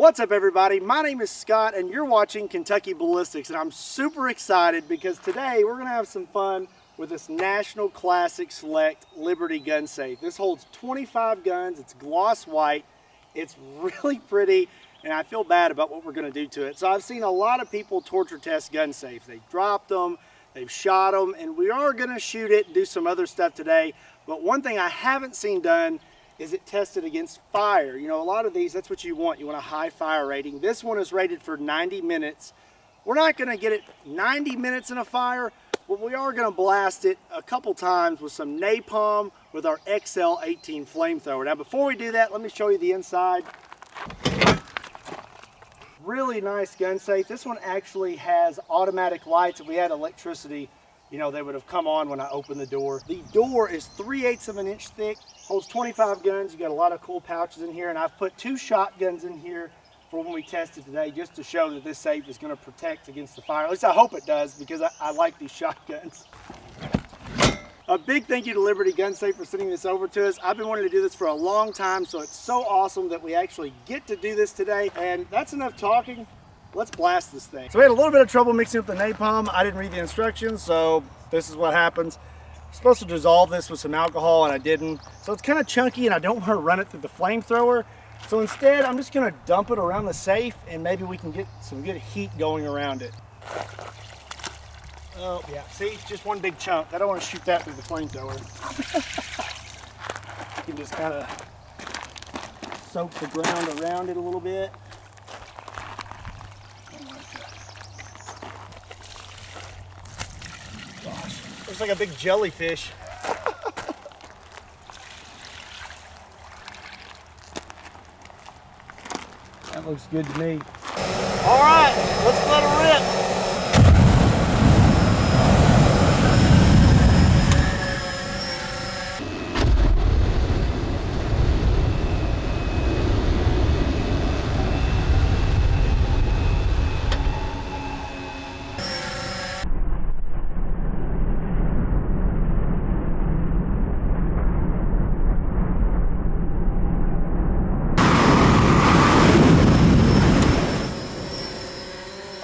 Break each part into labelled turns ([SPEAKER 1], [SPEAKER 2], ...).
[SPEAKER 1] What's up, everybody? My name is Scott and you're watching Kentucky Ballistics, and I'm super excited because today we're going to have some fun with this National Classic Select Liberty gun safe. This holds 25 guns. It's gloss white. It's really pretty, and I feel bad about what we're going to do to it. So I've seen a lot of people torture test gun safes. They've dropped them, they've shot them, and we are going to shoot it and do some other stuff today. But one thing I haven't seen done is it tested against fire. You know, a lot of these, that's what you want. You want a high fire rating. This one is rated for 90 minutes. We're not gonna get it 90 minutes in a fire, but we are gonna blast it a couple times with some napalm with our XL18 flamethrower. Now, before we do that, let me show you the inside. Really nice gun safe. This one actually has automatic lights. If we had electricity, you know, they would have come on when I opened the door. The door is 3/8 of an inch thick, holds 25 guns. You got a lot of cool pouches in here, and I've put 2 shotguns in here for when we test it today, just to show that this safe is going to protect against the fire. At least I hope it does, because I like these shotguns. A big thank you to Liberty Gun Safe for sending this over to us. I've been wanting to do this for a long time, so it's so awesome that we actually get to do this today. And that's enough talking. Let's blast this thing. So we had a little bit of trouble mixing up the napalm. I didn't read the instructions, so this is what happens. I'm supposed to dissolve this with some alcohol, and I didn't. So it's kind of chunky, and I don't want to run it through the flamethrower. So instead, I'm just going to dump it around the safe, and maybe we can get some good heat going around it. Oh, yeah. See, it's just one big chunk. I don't want to shoot that through the flamethrower. You can just kind of soak the ground around it a little bit. Looks like a big jellyfish. That looks good to me. All right, let's let her rip.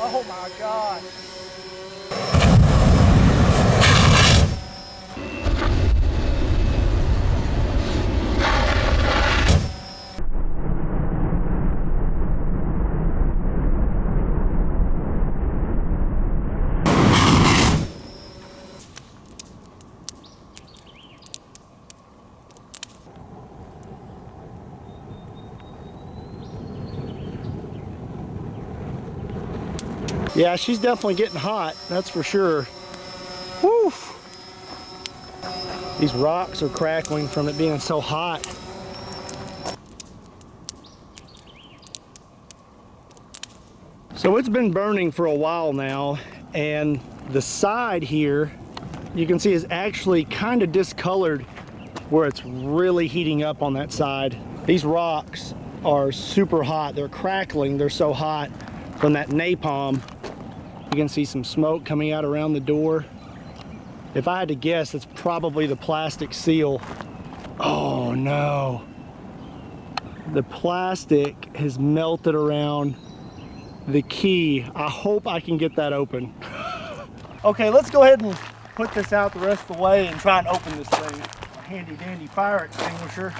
[SPEAKER 1] Oh my God. Yeah, she's definitely getting hot, that's for sure. Woo! These rocks are crackling from it being so hot. So it's been burning for a while now, and the side here, you can see, is actually kind of discolored where it's really heating up on that side. These rocks are super hot. They're crackling. They're so hot from that napalm. You can see some smoke coming out around the door. If I had to guess, it's probably the plastic seal. Oh no. The plastic has melted around the key. I hope I can get that open. Okay, let's go ahead and put this out the rest of the way and try and open this thing. A handy dandy fire extinguisher.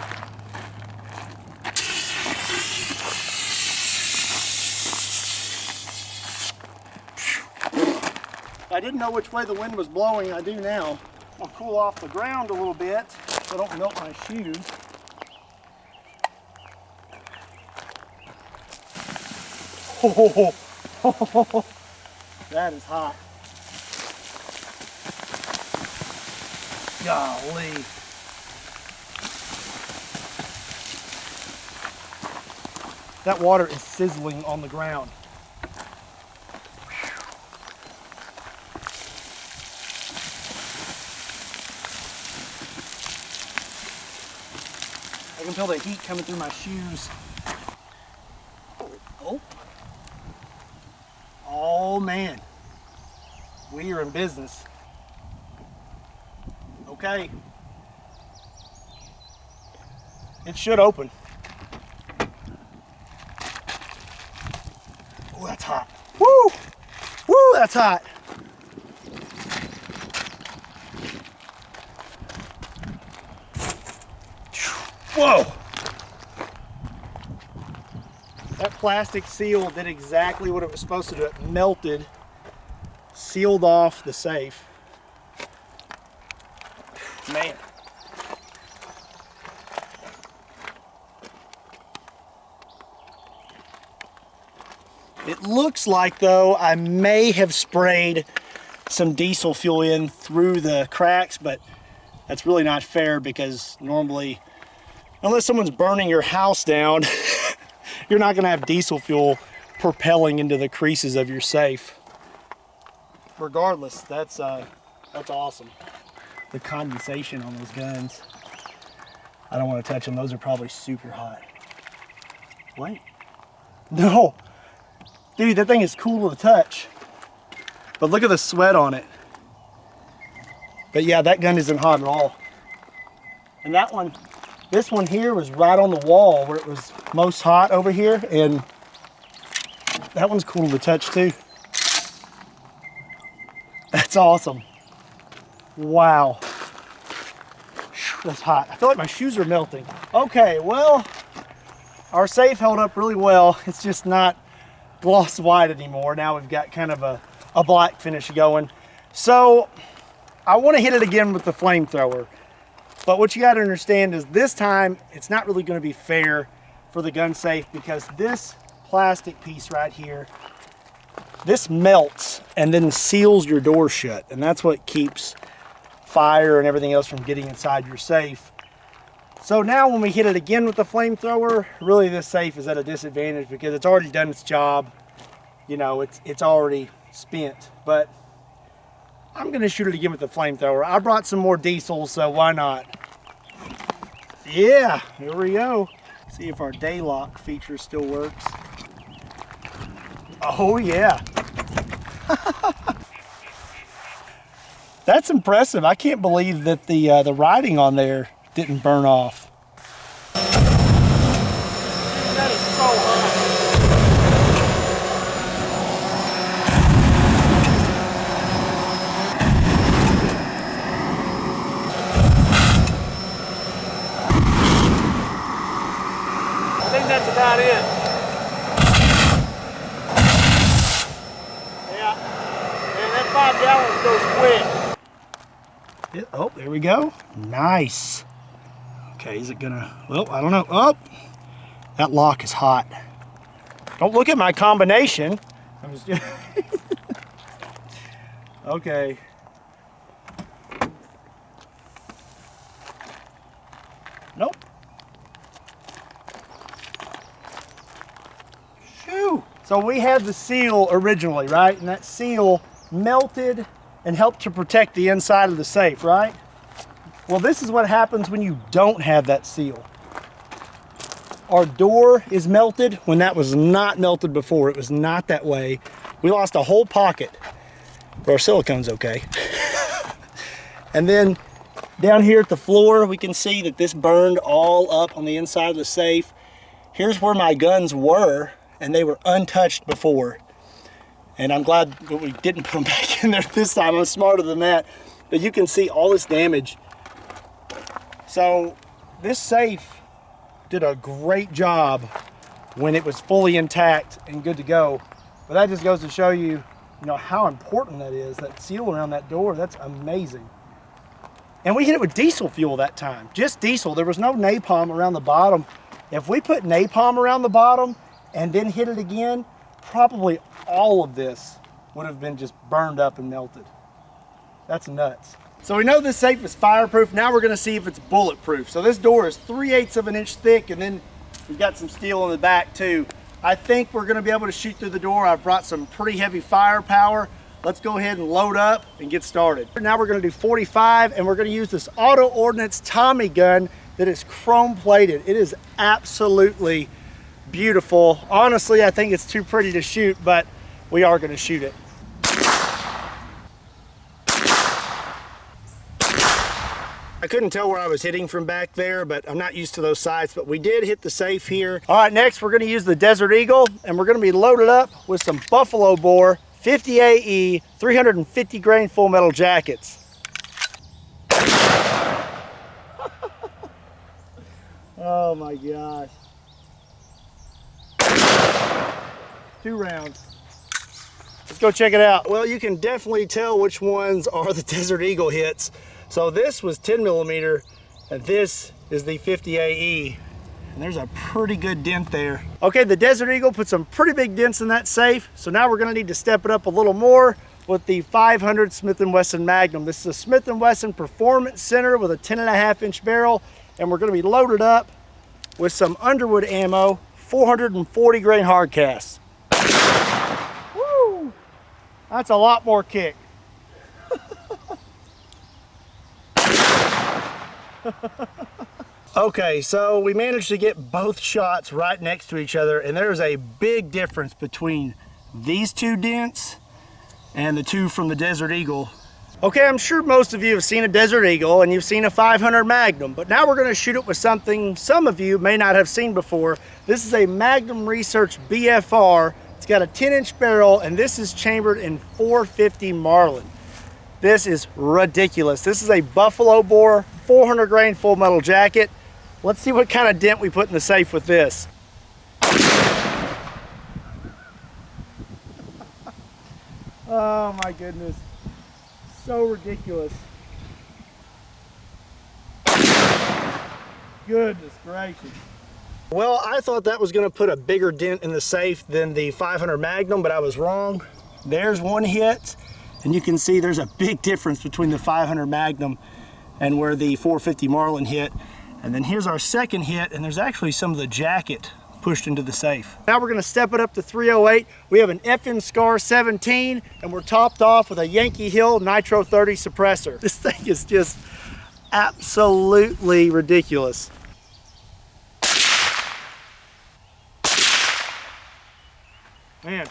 [SPEAKER 1] I didn't know which way the wind was blowing. I do now. I'll cool off the ground a little bit so I don't melt my shoes. Oh, that is hot. Golly. That water is sizzling on the ground. I can feel the heat coming through my shoes. Oh man, we are in business. Okay. It should open. hot. Woo! Woo, that's hot. Whoa! That plastic seal did exactly what it was supposed to do. It melted, sealed off the safe. Man. It looks like, though, I may have sprayed some diesel fuel in through the cracks, but that's really not fair because normally, unless someone's burning your house down, you're not going to have diesel fuel propelling into the creases of your safe. Regardless, that's awesome. The condensation on those guns, I don't want to touch them. Those are probably super hot. Wait. No. Dude, that thing is cool to the touch. But look at the sweat on it. But yeah, that gun isn't hot at all. And that one, this one here was right on the wall where it was most hot over here, and that one's cool to touch too. That's awesome. Wow. That's hot. I feel like my shoes are melting. Okay, well, our safe held up really well. It's just not gloss white anymore. Now we've got kind of a black finish going. So I want to hit it again with the flamethrower. But what you got to understand is this time it's not really going to be fair for the gun safe because this plastic piece right here, this melts and then seals your door shut. And that's what keeps fire and everything else from getting inside your safe. So now when we hit it again with the flamethrower, really this safe is at a disadvantage because it's already done its job. You know, it's already spent. But I'm going to shoot it again with the flamethrower. I brought some more diesel, so why not? Yeah, here we go. See if our day lock feature still works. Oh yeah. That's impressive. I can't believe that the writing on there didn't burn off. That is so hot. I think that's about it. Yeah. Man, that 5 gallons goes quick. Oh, there we go. Nice. Okay, is it gonna, well, I don't know. Oh, that lock is hot. Don't look at my combination. I'm just okay. Nope. Shoo. So we had the seal originally, right? And that seal melted and helped to protect the inside of the safe, right? Well, this is what happens when you don't have that seal. Our door is melted when that was not melted before. It was not that way. We lost a whole pocket, but our silicone's okay. And then down here at the floor, we can see that this burned all up on the inside of the safe. Here's where my guns were, and they were untouched before. And I'm glad that we didn't put them back in there this time. I'm smarter than that. But you can see all this damage. So this safe did a great job when it was fully intact and good to go. But that just goes to show you, how important that is. That seal around that door, that's amazing. And we hit it with diesel fuel that time. Just diesel. There was no napalm around the bottom. If we put napalm around the bottom and then hit it again, probably all of this would have been just burned up and melted. That's nuts. So we know this safe is fireproof. Now we're gonna see if it's bulletproof. So this door is 3/8 of an inch thick, and then we've got some steel in the back too. I think we're gonna be able to shoot through the door. I've brought some pretty heavy firepower. Let's go ahead and load up and get started. Now we're gonna do 45, and we're gonna use this Auto Ordnance Tommy gun that is chrome plated. It is absolutely beautiful. Honestly, I think it's too pretty to shoot, but we are gonna shoot it. I couldn't tell where I was hitting from back there, but I'm not used to those sights, but we did hit the safe here. All right, next we're gonna use the Desert Eagle, and we're gonna be loaded up with some Buffalo Bore 50 AE 350 grain full metal jackets. Oh my gosh. 2 rounds. Let's go check it out. Well, you can definitely tell which ones are the Desert Eagle hits. So this was 10 millimeter, and this is the 50 AE. And there's a pretty good dent there. Okay, the Desert Eagle put some pretty big dents in that safe. So now we're gonna need to step it up a little more with the 500 Smith & Wesson Magnum. This is a Smith & Wesson Performance Center with a 10.5-inch barrel, and we're gonna be loaded up with some Underwood ammo, 440 grain hard cast. Woo! That's a lot more kick. Okay, so we managed to get both shots right next to each other, and there's a big difference between these 2 dents and the 2 from the Desert Eagle. Okay, I'm sure most of you have seen a Desert Eagle and you've seen a 500 Magnum, but now we're gonna shoot it with something some of you may not have seen before. This is a Magnum Research BFR. It's got a 10-inch barrel, and this is chambered in 450 Marlin. This is ridiculous. This is a Buffalo Bore 400 grain full metal jacket. Let's see what kind of dent we put in the safe with this. Oh my goodness. So ridiculous. Goodness gracious. Well, I thought that was gonna put a bigger dent in the safe than the 500 Magnum, but I was wrong. There's one hit, and you can see there's a big difference between the 500 Magnum and where the 450 Marlin hit. And then here's our second hit, and there's actually some of the jacket pushed into the safe. Now we're gonna step it up to 308. We have an FN Scar 17, and we're topped off with a Yankee Hill Nitro 30 suppressor. This thing is just absolutely ridiculous. Man,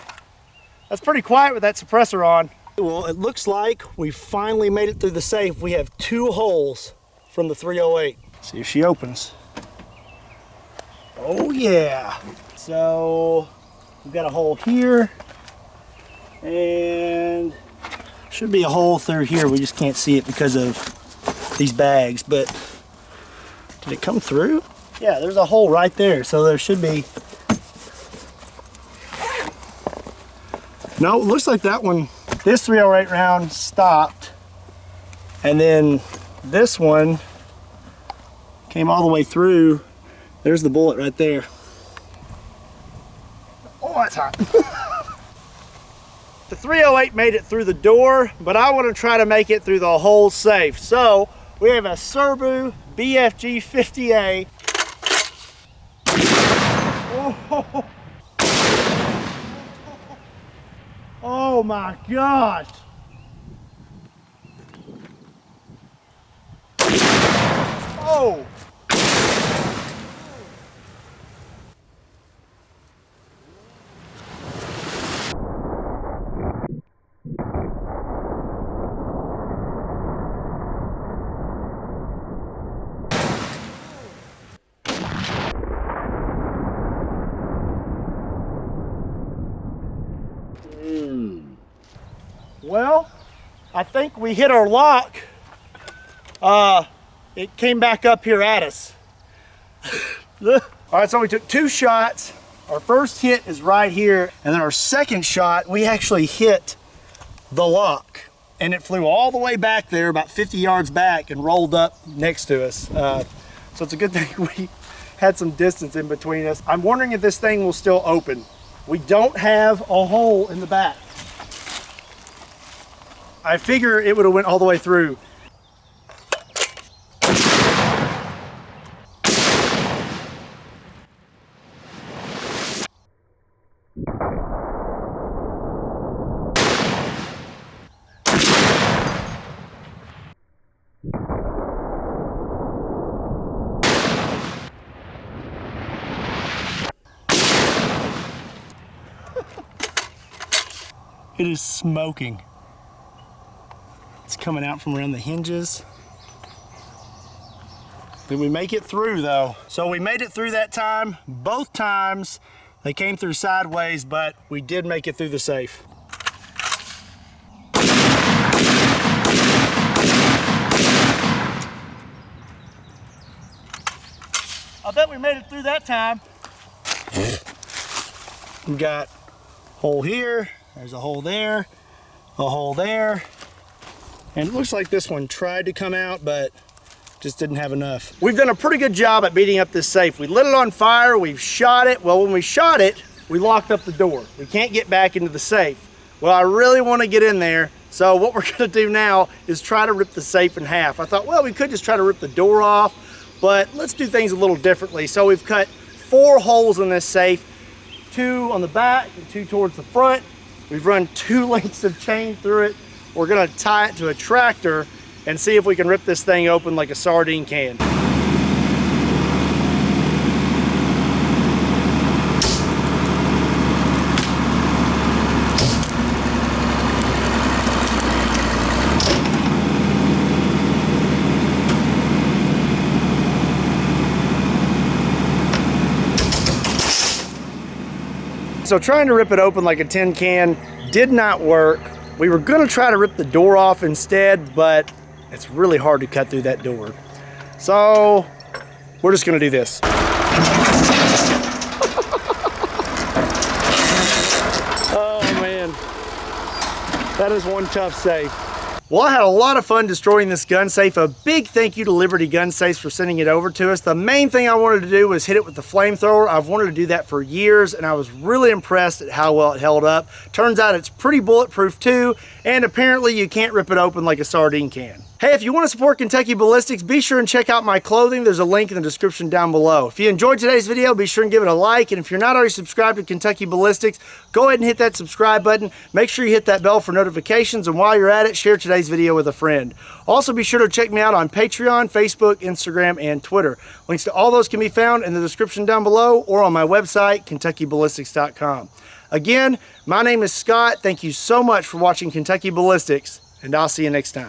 [SPEAKER 1] that's pretty quiet with that suppressor on. Well, it looks like we finally made it through the safe. We have 2 holes from the 308. See if she opens. Oh yeah. So we've got a hole here, and should be a hole through here. We just can't see it because of these bags, but did it come through? Yeah, there's a hole right there. So there should be. No, it looks like that one, this 308 round stopped, and then this one came all the way through. There's the bullet right there. Oh, that's hot. The 308 made it through the door, but I want to try to make it through the whole safe. So we have a Serbu BFG 50A. Oh. Oh my gosh. Oh. Well, I think we hit our lock. It came back up here at us. All right, so we took 2 shots. Our first hit is right here, and then our second shot, we actually hit the lock, and it flew all the way back there, about 50 yards back, and rolled up next to us. So it's a good thing we had some distance in between us. I'm wondering if this thing will still open. We don't have a hole in the back. I figure it would have went all the way through. It is smoking. It's coming out from around the hinges. Did we make it through though? So we made it through that time. Both times they came through sideways, but we did make it through the safe. I bet we made it through that time. We got a hole here, there's a hole there, a hole there. And it looks like this one tried to come out, but just didn't have enough. We've done a pretty good job at beating up this safe. We lit it on fire, we've shot it. Well, when we shot it, we locked up the door. We can't get back into the safe. Well, I really want to get in there. So what we're gonna do now is try to rip the safe in half. I thought, well, we could just try to rip the door off, but let's do things a little differently. So we've cut 4 holes in this safe, 2 on the back and 2 towards the front. We've run 2 lengths of chain through it. We're gonna tie it to a tractor and see if we can rip this thing open like a sardine can. So trying to rip it open like a tin can did not work. We were gonna try to rip the door off instead, but it's really hard to cut through that door. So we're just gonna do this. Oh man, that is one tough safe. Well, I had a lot of fun destroying this gun safe. A big thank you to Liberty Gun Safes for sending it over to us. The main thing I wanted to do was hit it with the flamethrower. I've wanted to do that for years, and I was really impressed at how well it held up. Turns out it's pretty bulletproof too, and apparently you can't rip it open like a sardine can. Hey, if you want to support Kentucky Ballistics, be sure and check out my clothing. There's a link in the description down below. If you enjoyed today's video, be sure and give it a like. And if you're not already subscribed to Kentucky Ballistics, go ahead and hit that subscribe button. Make sure you hit that bell for notifications. And while you're at it, share today's video with a friend. Also, be sure to check me out on Patreon, Facebook, Instagram, and Twitter. Links to all those can be found in the description down below or on my website, KentuckyBallistics.com. Again, my name is Scott. Thank you so much for watching Kentucky Ballistics, and I'll see you next time.